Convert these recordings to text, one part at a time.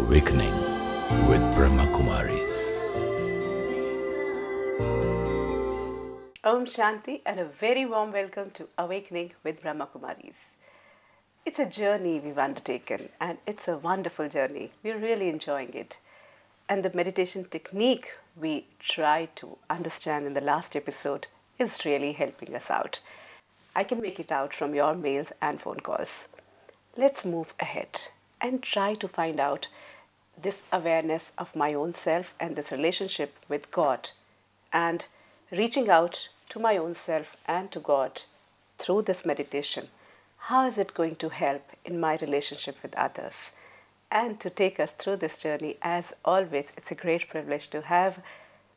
Awakening with Brahma Kumaris. Om Shanti and a very warm welcome to Awakening with Brahma Kumaris. It's a journey we've undertaken and it's a wonderful journey. We're really enjoying it. And the meditation technique we tried to understand in the last episode is really helping us out. I can make it out from your mails and phone calls. Let's move ahead and try to find out this awareness of my own self and this relationship with God and reaching out to my own self and to God through this meditation. How is it going to help in my relationship with others? And to take us through this journey, as always, it's a great privilege to have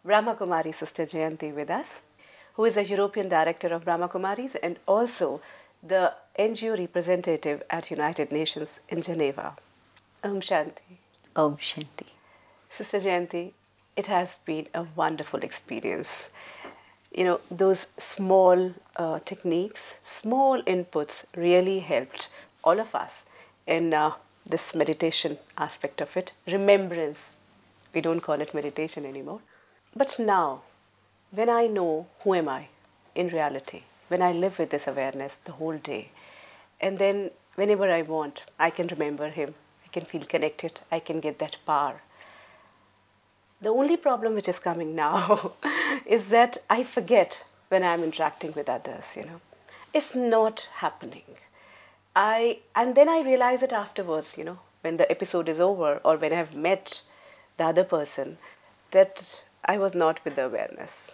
Brahma Kumari Sister Jayanti with us, who is a European Director of Brahma Kumaris and also the NGO representative at United Nations in Geneva. Om Shanti. Om Shanti. Sister Jayanti, it has been a wonderful experience. You know, those small techniques, small inputs really helped all of us in this meditation aspect of it. Remembrance. We don't call it meditation anymore. But now, when I know who am I in reality, when I live with this awareness the whole day, and then whenever I want, I can remember him, I can feel connected, I can get that power. The only problem which is coming now is that I forget when I'm interacting with others, you know. It's not happening. And then I realize it afterwards, you know, when the episode is over or when I've met the other person, that I was not with the awareness.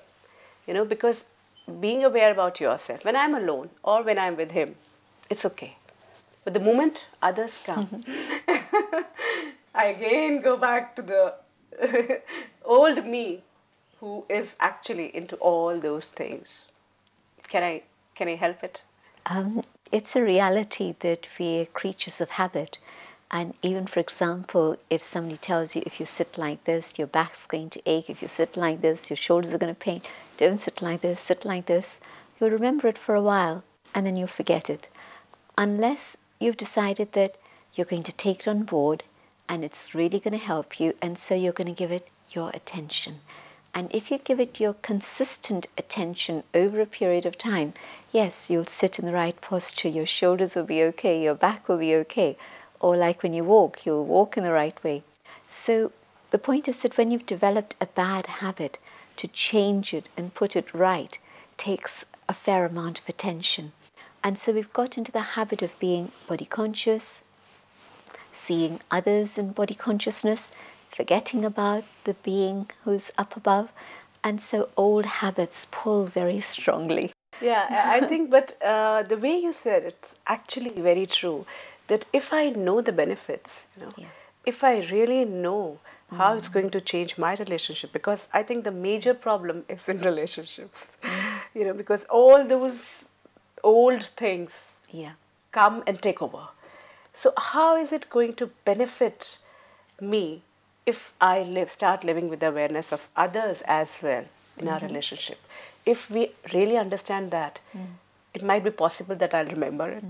You know, because being aware about yourself, when I'm alone or when I'm with him, it's okay. But the moment others come, I again go back to the old me who is actually into all those things. Can I help it? It's a reality that we're creatures of habit. And even, for example, if somebody tells you if you sit like this, your back's going to ache. If you sit like this, your shoulders are going to pain. Don't sit like this, sit like this. You'll remember it for a while and then you'll forget it. Unless you've decided that you're going to take it on board and it's really going to help you, and so you're going to give it your attention. And if you give it your consistent attention over a period of time, yes, you'll sit in the right posture, your shoulders will be okay, your back will be okay. Or like when you walk, you'll walk in the right way. So the point is that when you've developed a bad habit, to change it and put it right takes a fair amount of attention. And so we've got into the habit of being body conscious, seeing others in body consciousness, forgetting about the being who's up above. And so old habits pull very strongly. Yeah, I think, but the way you said it's actually very true. That if I know the benefits, you know, if I really know how it's going to change my relationship, because I think the major problem is in relationships, you know, because all those old things come and take over. So how is it going to benefit me if I start living with the awareness of others as well in our relationship? If we really understand that, it might be possible that I'll remember it.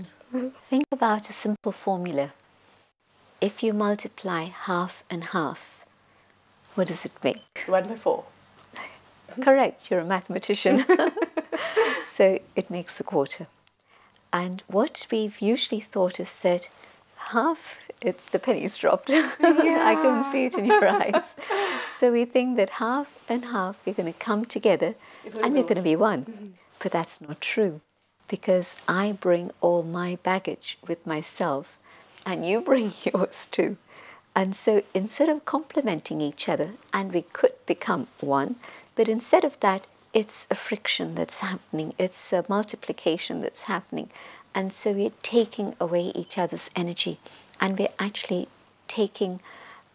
Think about a simple formula. If you multiply half and half, what does it make? 1/4. Correct, you're a mathematician. So it makes a quarter. And what we've usually thought is that half, it's the penny's dropped. I can see it in your eyes. So we think that half and half, we're going to come together and we're going to be one. But that's not true. Because I bring all my baggage with myself and you bring yours too. And so instead of complementing each other, and we could become one, but instead of that, it's a friction that's happening, it's a multiplication that's happening. And so we're taking away each other's energy and we're actually taking,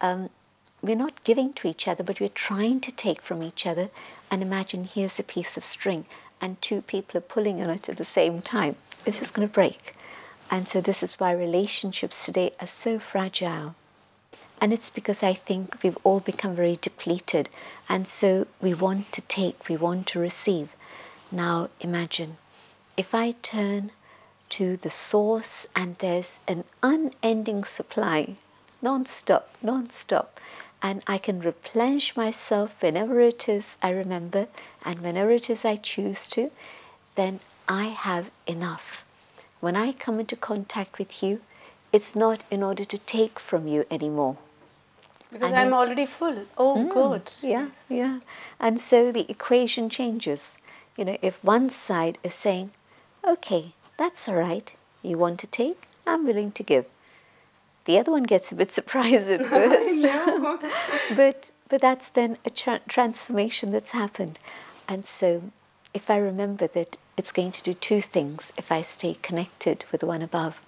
we're not giving to each other, but we're trying to take from each other. And imagine here's a piece of string and two people are pulling on it at the same time. It's just going to break. And so this is why relationships today are so fragile. And it's because I think we've all become very depleted. And so we want to take, we want to receive. Now imagine, if I turn to the source and there's an unending supply non-stop, non-stop. And I can replenish myself whenever it is I remember and whenever it is I choose to, then I have enough. When I come into contact with you, it's not in order to take from you anymore. Because I'm already full. Oh, good. Yeah, yeah. And so the equation changes. You know, if one side is saying, okay, that's all right, you want to take, I'm willing to give. The other one gets a bit surprised at first. but that's then a transformation that's happened. And so if I remember that it's going to do two things if I stay connected with the one above.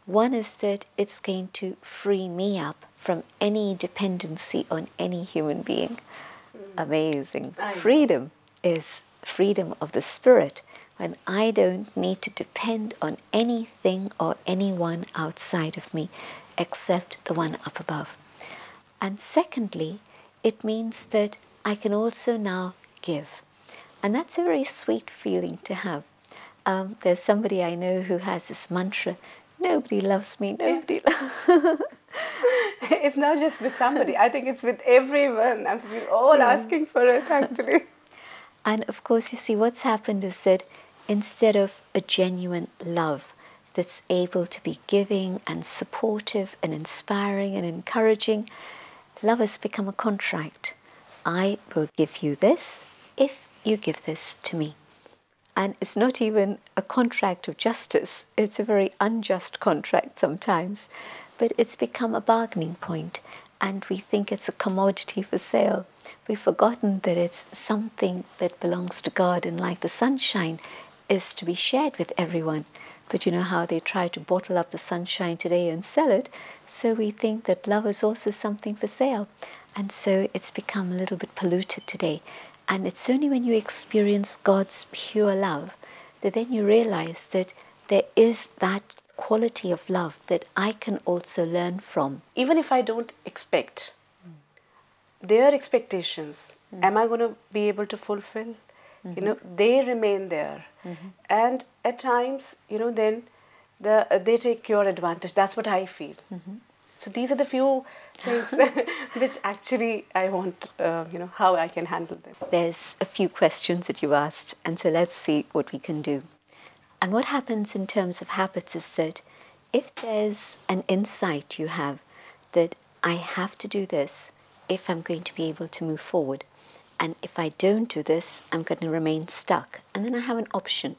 One is that it's going to free me up from any dependency on any human being. Amazing. Freedom is freedom of the spirit, when I don't need to depend on anything or anyone outside of me except the one up above. And secondly, it means that I can also now give. And that's a very sweet feeling to have. There's somebody I know who has this mantra, nobody loves me, nobody loves It's not just with somebody. I think it's with everyone. We're all asking for it, actually. And of course, you see, what's happened is that instead of a genuine love that's able to be giving and supportive and inspiring and encouraging, love has become a contract. I will give you this if you give this to me. And it's not even a contract of justice. It's a very unjust contract sometimes. But it's become a bargaining point, and we think it's a commodity for sale. We've forgotten that it's something that belongs to God, and like the sunshine is to be shared with everyone. But you know how they try to bottle up the sunshine today and sell it, so we think that love is also something for sale. And so it's become a little bit polluted today. And it's only when you experience God's pure love that then you realize that there is that quality of love that I can also learn from. Even if I don't expect their expectations, am I going to be able to fulfill? You know, they remain there. And at times, you know, then they take your advantage. That's what I feel. So these are the few things which actually I want, you know, how I can handle them. There's a few questions that you asked, and so let's see what we can do. And what happens in terms of habits is that if there's an insight you have that I have to do this if I'm going to be able to move forward, and if I don't do this, I'm going to remain stuck, and then I have an option.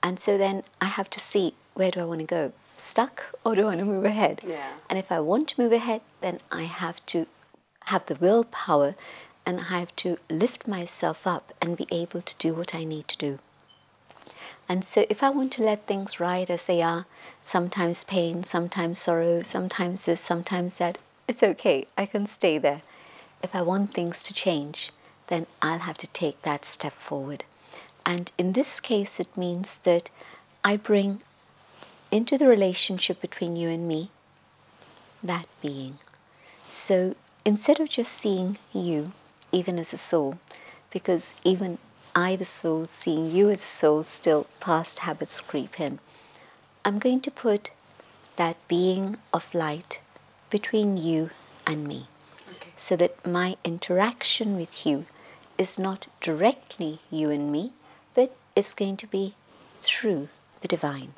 And so then I have to see, where do I want to go? Stuck, or do I want to move ahead? Yeah. And if I want to move ahead, then I have to have the willpower, and I have to lift myself up and be able to do what I need to do. And so if I want to let things ride as they are, sometimes pain, sometimes sorrow, sometimes this, sometimes that, it's okay, I can stay there. If I want things to change, then I'll have to take that step forward. And in this case, it means that I bring into the relationship between you and me that being. So instead of just seeing you, even as a soul, because even I, the soul, seeing you as a soul, still past habits creep in, I'm going to put that being of light between you and me. Okay. So that my interaction with you is not directly you and me, but it's going to be through the divine.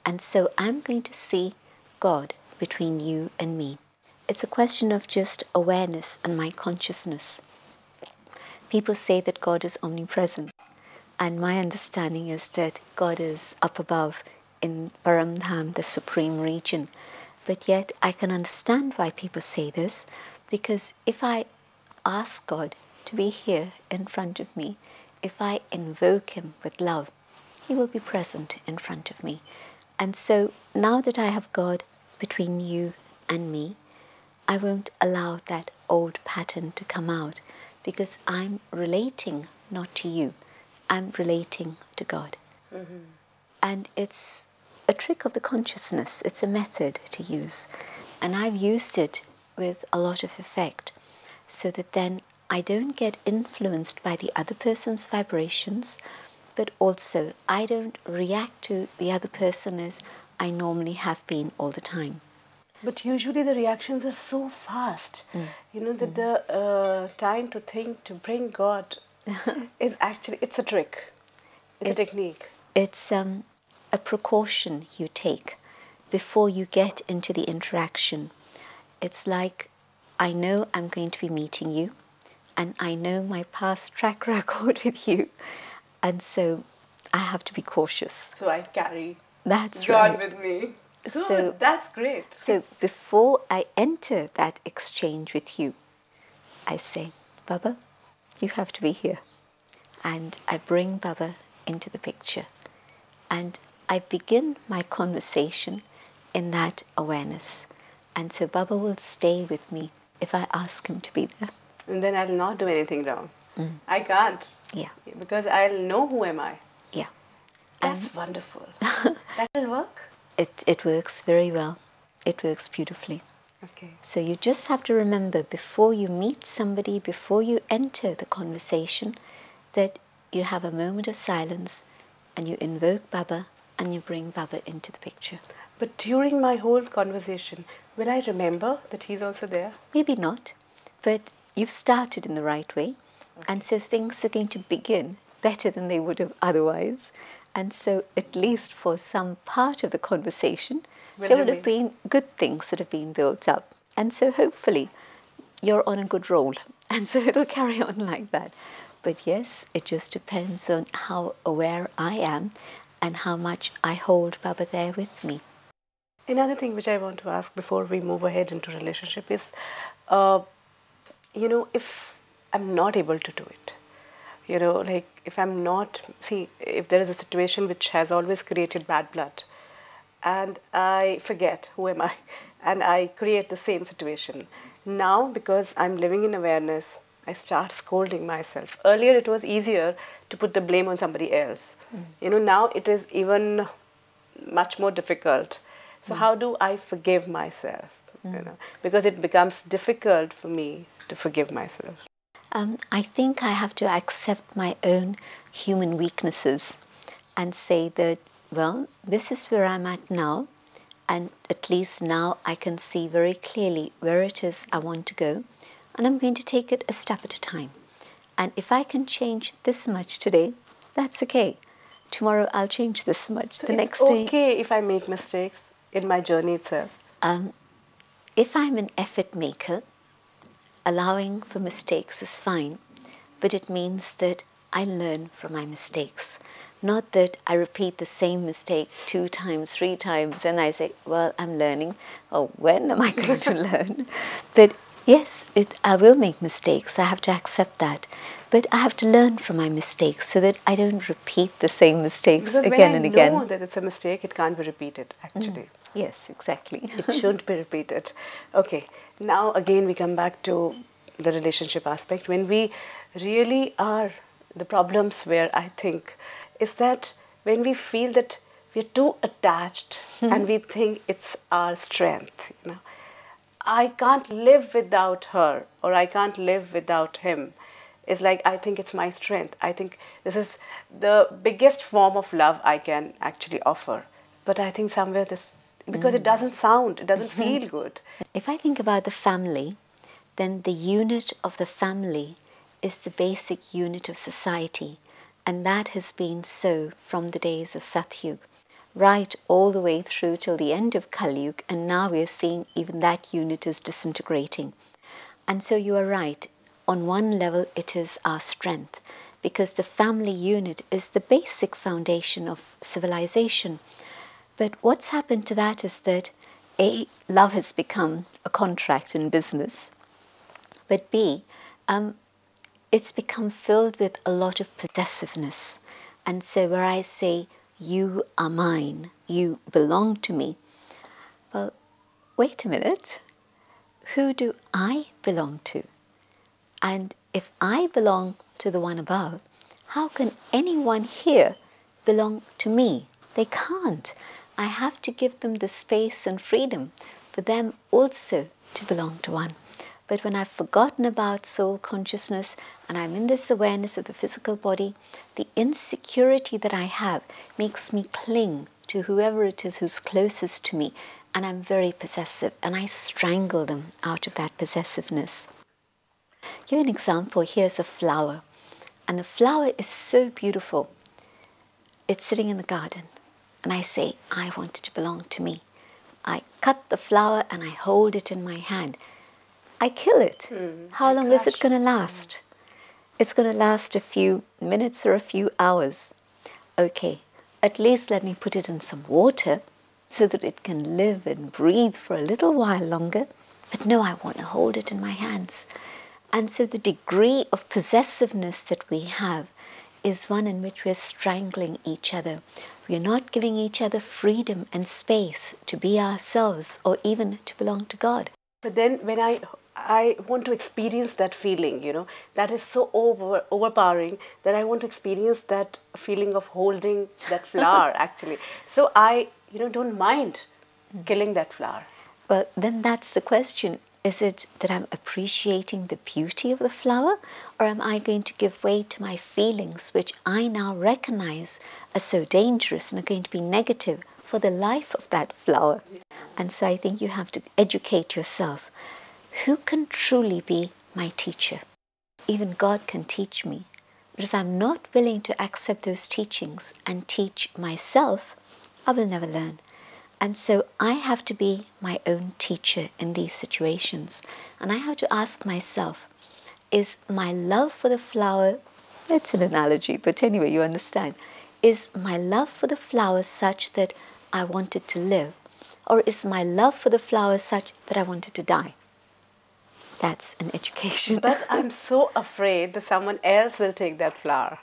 And so I'm going to see God between you and me. It's a question of just awareness and my consciousness. People say that God is omnipresent, and my understanding is that God is up above in Paramdham, the supreme region. But yet I can understand why people say this, because if I ask God to be here in front of me, if I invoke Him with love, He will be present in front of me. And so now that I have God between you and me, I won't allow that old pattern to come out, because I'm relating not to you, I'm relating to God. And it's a trick of the consciousness, it's a method to use. And I've used it with a lot of effect, so that then I don't get influenced by the other person's vibrations, but also I don't react to the other person as I normally have been all the time. But usually the reactions are so fast. You know, that the time to think, to bring God is actually, it's a trick. It's a technique. It's a precaution you take before you get into the interaction. It's like, I know I'm going to be meeting you, and I know my past track record with you, and so I have to be cautious. So I carry That's God right. with me. So- Good, that's great. So before I enter that exchange with you, I say, Baba, you have to be here. And I bring Baba into the picture. And I begin my conversation in that awareness. And so Baba will stay with me if I ask him to be there. And then I'll not do anything wrong. I can't. Yeah, Because I'll know who am I. yeah. That's wonderful. That'll work. It works very well. It works beautifully. Okay. So you just have to remember, before you meet somebody, before you enter the conversation, that you have a moment of silence and you invoke Baba and you bring Baba into the picture. But during my whole conversation, will I remember that he's also there? Maybe not, but you've started in the right way, and so things are going to begin better than they would have otherwise. And so at least for some part of the conversation, there would have been good things that have been built up. And so hopefully you're on a good roll, and so it'll carry on like that. But yes, it just depends on how aware I am and how much I hold Baba there with me. Another thing which I want to ask before we move ahead into relationship is, you know, if I'm not able to do it, you know, like if I'm not, see, if there is a situation which has always created bad blood and I forget who am I and I create the same situation. Now, because I'm living in awareness, I start scolding myself. Earlier it was easier to put the blame on somebody else. You know, now it is even much more difficult. So how do I forgive myself? You know, because it becomes difficult for me to forgive myself. I think I have to accept my own human weaknesses and say that, well, this is where I'm at now, and at least now I can see very clearly where it is I want to go, and I'm going to take it a step at a time. And if I can change this much today, that's okay. Tomorrow I'll change this much. So the it's next day, okay if I make mistakes in my journey itself. if I'm an effort maker, allowing for mistakes is fine, but it means that I learn from my mistakes. Not that I repeat the same mistake 2 times, 3 times, and I say, well, I'm learning. Oh, when am I going to learn? But yes, I will make mistakes. I have to accept that. But I have to learn from my mistakes so that I don't repeat the same mistakes Because again when and I again. know that it's a mistake, it can't be repeated, actually. Yes, exactly. It should be repeated. Okay, now again we come back to the relationship aspect. When we really are, the problems where I think is that when we feel that we're too attached and we think it's our strength, you know. I can't live without her or I can't live without him. It's like I think it's my strength. I think this is the biggest form of love I can actually offer. But I think somewhere this, because it doesn't sound, it doesn't feel good. If I think about the family, then the unit of the family is the basic unit of society. And that has been so from the days of Satyug, right all the way through till the end of Kali-Yuga, and now we are seeing even that unit is disintegrating. And so you are right, on one level it is our strength, because the family unit is the basic foundation of civilization. But what's happened to that is that A, love has become a contract in business, but B, it's become filled with a lot of possessiveness. And so where I say, you are mine, you belong to me, well, wait a minute, who do I belong to? And if I belong to the one above, how can anyone here belong to me? They can't. I have to give them the space and freedom for them also to belong to one. But when I've forgotten about soul consciousness and I'm in this awareness of the physical body, the insecurity that I have makes me cling to whoever it is who's closest to me and I'm very possessive, and I strangle them out of that possessiveness. Give you an example. Here's a flower, and the flower is so beautiful. It's sitting in the garden, and I say, I want it to belong to me. I cut the flower and I hold it in my hand. I kill it. How long is it going to last? It's going to last a few minutes or a few hours. Okay, at least let me put it in some water so that it can live and breathe for a little while longer. But no, I want to hold it in my hands. And so the degree of possessiveness that we have is one in which we're strangling each other. We are not giving each other freedom and space to be ourselves or even to belong to God. But then when I want to experience that feeling, you know, that is so overpowering that I want to experience that feeling of holding that flower actually. So I, don't mind killing that flower. Well, then that's the question. Is it that I'm appreciating the beauty of the flower, or am I going to give way to my feelings, which I now recognize are so dangerous and are going to be negative for the life of that flower? And so I think you have to educate yourself. Who can truly be my teacher? Even God can teach me. But if I'm not willing to accept those teachings and teach myself, I will never learn. And so I have to be my own teacher in these situations. And I have to ask myself, is my love for the flower, it's an analogy, but anyway, you understand, is my love for the flower such that I want it to live? Or is my love for the flower such that I want it to die? That's an education. But I'm so afraid that someone else will take that flower.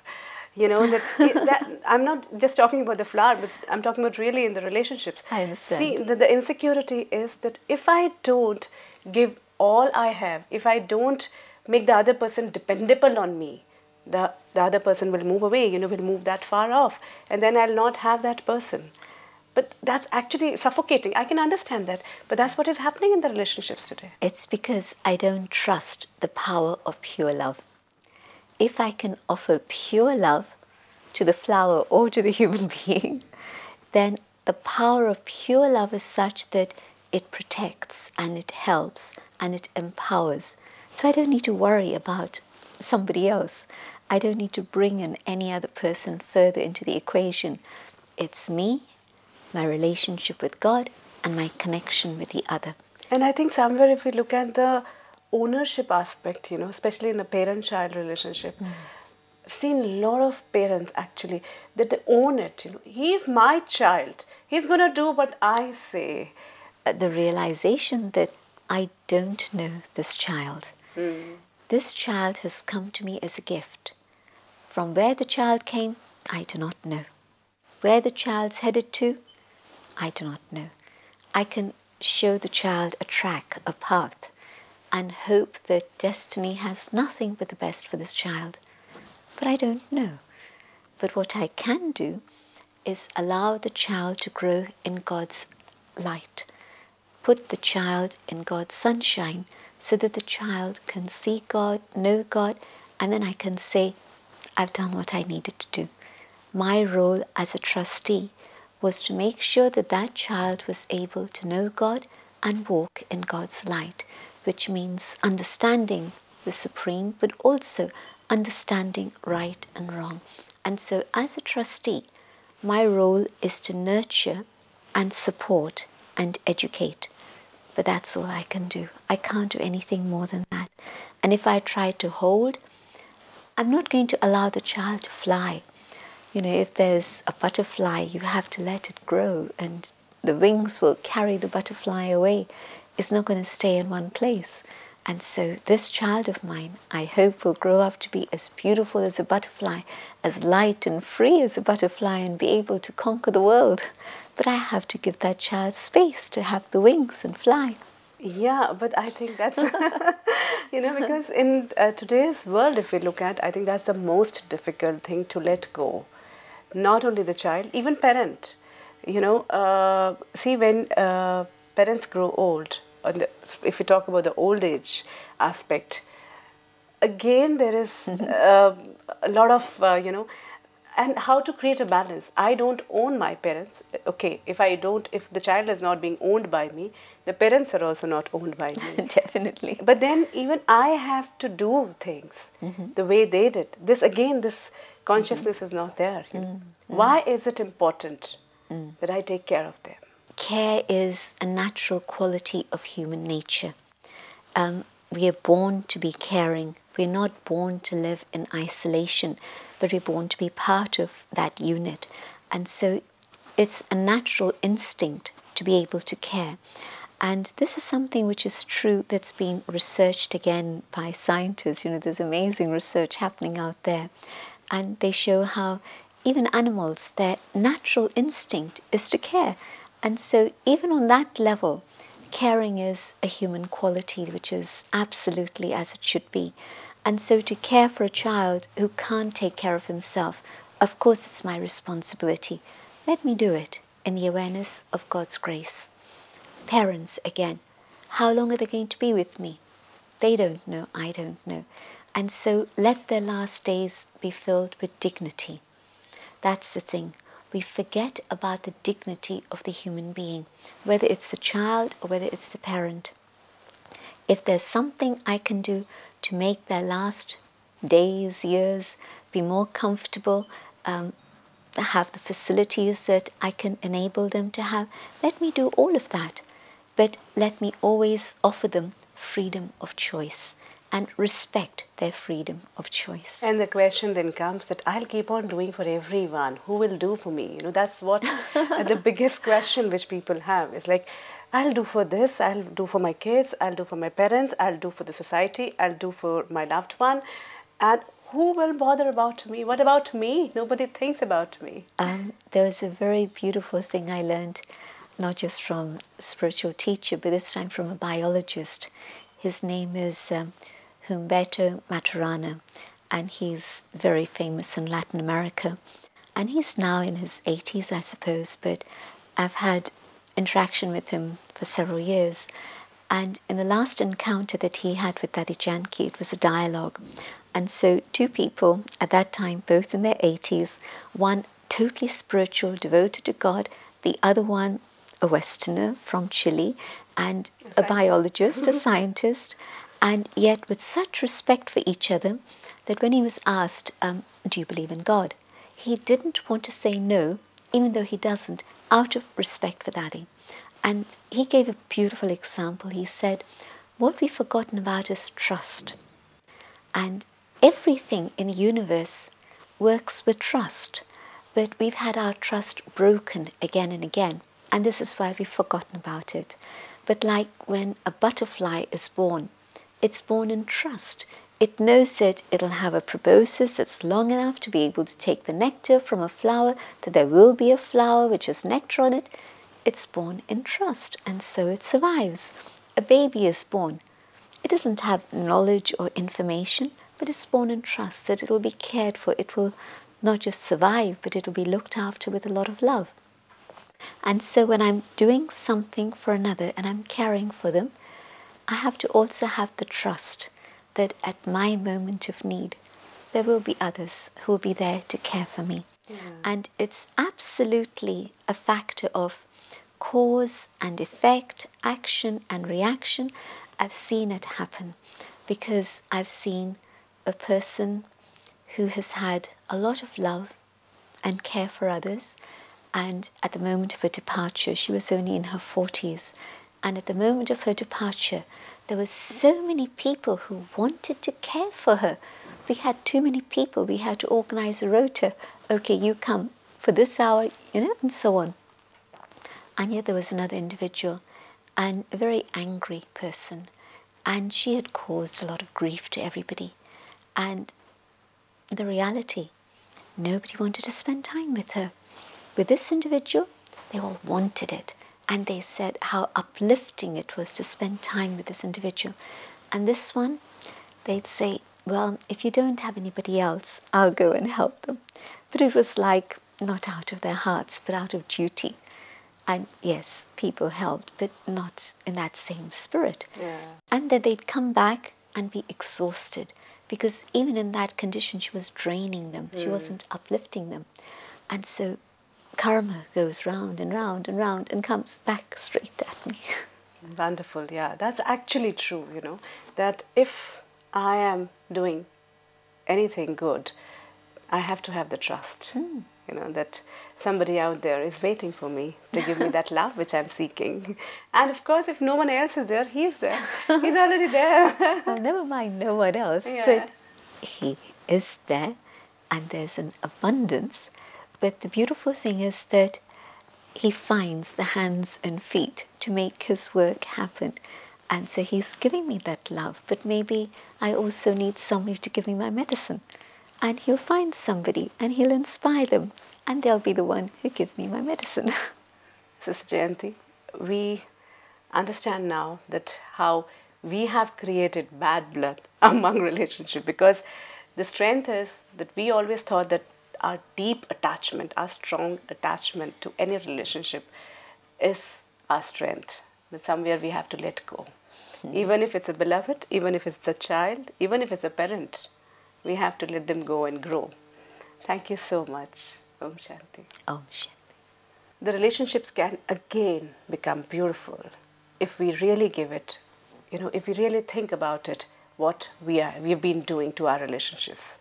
That I'm not just talking about the flower, but I'm talking about really in the relationships. I understand. See, the insecurity is that if I don't give all I have, if I don't make the other person dependable on me, the other person will move away, will move that far off, and then I'll not have that person. But that's actually suffocating. I can understand that, but that's what is happening in the relationships today. It's because I don't trust the power of pure love. If I can offer pure love to the flower or to the human being, then the power of pure love is such that it protects and it helps and it empowers. So I don't need to worry about somebody else. I don't need to bring in any other person further into the equation. It's me, my relationship with God, and my connection with the other. And I think somewhere if we look at the ownership aspect, especially in the parent-child relationship, I've seen a lot of parents actually that they own it. He's my child. He's going to do what I say. The realization that I don't know this child. This child has come to me as a gift. From where the child came, I do not know. Where the child's headed to, I do not know. I can show the child a track, a path, and hope that destiny has nothing but the best for this child. But I don't know. But what I can do is allow the child to grow in God's light. Put the child in God's sunshine so that the child can see God, know God, and then I can say, I've done what I needed to do. My role as a trustee was to make sure that that child was able to know God and walk in God's light, which means understanding the supreme, but also understanding right and wrong. And so as a trustee, my role is to nurture and support and educate. But that's all I can do. I can't do anything more than that. And if I try to hold, I'm not going to allow the child to fly. If there's a butterfly, you have to let it grow, and the wings will carry the butterfly away. It's not going to stay in one place. And so this child of mine, I hope, will grow up to be as beautiful as a butterfly, as light and free as a butterfly, and be able to conquer the world. But I have to give that child space to have the wings and fly. Yeah, but I think that's, because in today's world, if we look at, I think that's the most difficult thing to let go. Not only the child, even parent. See, when parents grow old, if we talk about the old age aspect, again there is a lot of, and how to create a balance. I don't own my parents. Okay, if the child is not being owned by me, the parents are also not owned by me. Definitely. But then even I have to do things the way they did. This consciousness is not there. Why is it important that I take care of them? Care is a natural quality of human nature. We are born to be caring. We're not born to live in isolation, but we're born to be part of that unit. And so it's a natural instinct to be able to care. And this is something which is true, that's been researched again by scientists. There's amazing research happening out there. And they show how even animals, their natural instinct is to care. And so even on that level, caring is a human quality, which is absolutely as it should be. And so to care for a child who can't take care of himself, of course it's my responsibility. Let me do it in the awareness of God's grace. Parents, again, how long are they going to be with me? They don't know, I don't know. And so let their last days be filled with dignity. That's the thing. We forget about the dignity of the human being, whether it's the child or whether it's the parent. If there's something I can do to make their last days, years be more comfortable, have the facilities that I can enable them to have, let me do all of that. But let me always offer them freedom of choice and respect their freedom of choice. And the question then comes that I'll keep on doing for everyone. Who will do for me? That's what the biggest question which people have. It's like, I'll do for this, I'll do for my kids, I'll do for my parents, I'll do for the society, I'll do for my loved one. And who will bother about me? What about me? Nobody thinks about me. There was a very beautiful thing I learned, not just from a spiritual teacher, but this time from a biologist. His name is Humberto Maturana, and he's very famous in Latin America. And he's now in his 80s, I suppose, but I've had interaction with him for several years. And in the last encounter that he had with Daddy Janki, it was a dialogue. And so two people at that time, both in their 80s, one totally spiritual, devoted to God, the other one a Westerner from Chile, and a biologist, a scientist, and yet with such respect for each other that when he was asked, do you believe in God? He didn't want to say no, even though he doesn't, out of respect for Daddy. And he gave a beautiful example. He said, what we've forgotten about is trust. And everything in the universe works with trust. But we've had our trust broken again and again. And this is why we've forgotten about it. But like when a butterfly is born, it's born in trust. It knows that it'll have a proboscis that's long enough to be able to take the nectar from a flower, that there will be a flower which has nectar on it. It's born in trust, and so it survives. A baby is born. It doesn't have knowledge or information, but it's born in trust that it will be cared for. It will not just survive, but it will be looked after with a lot of love. And so when I'm doing something for another and I'm caring for them, I have to also have the trust that at my moment of need, there will be others who will be there to care for me. Yeah. And it's absolutely a factor of cause and effect, action and reaction. I've seen it happen because I've seen a person who has had a lot of love and care for others, and at the moment of her departure, she was only in her 40s, and at the moment of her departure, there were so many people who wanted to care for her. We had too many people. We had to organize a rota. Okay, you come for this hour, and so on. And yet there was another individual, and a very angry person, and she had caused a lot of grief to everybody. And the reality, nobody wanted to spend time with her. With this individual, they all wanted it. And they said how uplifting it was to spend time with this individual. And this one, they'd say, well, if you don't have anybody else, I'll go and help them. But it was like, not out of their hearts, but out of duty. And yes, people helped, but not in that same spirit. Yeah. And then they'd come back and be exhausted because even in that condition, she was draining them. She wasn't uplifting them. And so karma goes round and round and round and comes back straight at me. Wonderful, yeah. That's actually true, that if I am doing anything good, I have to have the trust, that somebody out there is waiting for me to give me that love which I'm seeking. And of course, if no one else is there, he's there. He's already there. Well, never mind no one else, Yeah. but he is there and there's an abundance. But the beautiful thing is that he finds the hands and feet to make his work happen. And so he's giving me that love, but maybe I also need somebody to give me my medicine. And he'll find somebody and he'll inspire them, and they'll be the one who give me my medicine. Sister Jayanti, we understand now that how we have created bad blood among relationships, because the strength is that we always thought that our deep attachment, our strong attachment to any relationship is our strength. But somewhere we have to let go. Even if it's a beloved, even if it's a child, even if it's a parent, we have to let them go and grow. Thank you so much. Om Shanti. Om Shanti. The relationships can again become beautiful if we really give it, if we really think about it, what we've been doing to our relationships.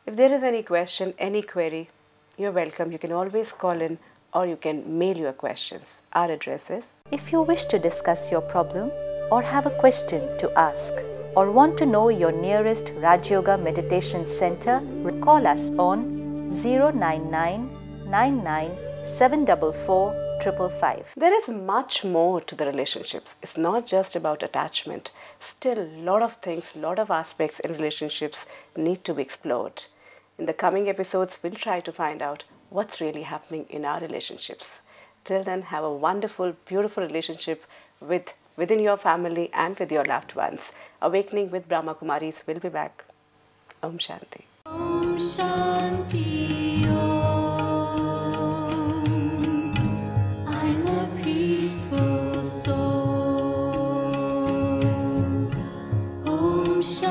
If there is any question, any query, you're welcome. You can always call in or you can mail your questions. Our address is... If you wish to discuss your problem or have a question to ask or want to know your nearest Rajyoga Meditation Center, call us on 099 99 744 555. There is much more to the relationships. It's not just about attachment. Still, a lot of things, a lot of aspects in relationships need to be explored. In the coming episodes, we'll try to find out what's really happening in our relationships. Till then, have a wonderful, beautiful relationship within your family and with your loved ones. Awakening with Brahma Kumaris will be back. Om Shanti. Om Shanti Om. I'm a peaceful soul. Om Shanti.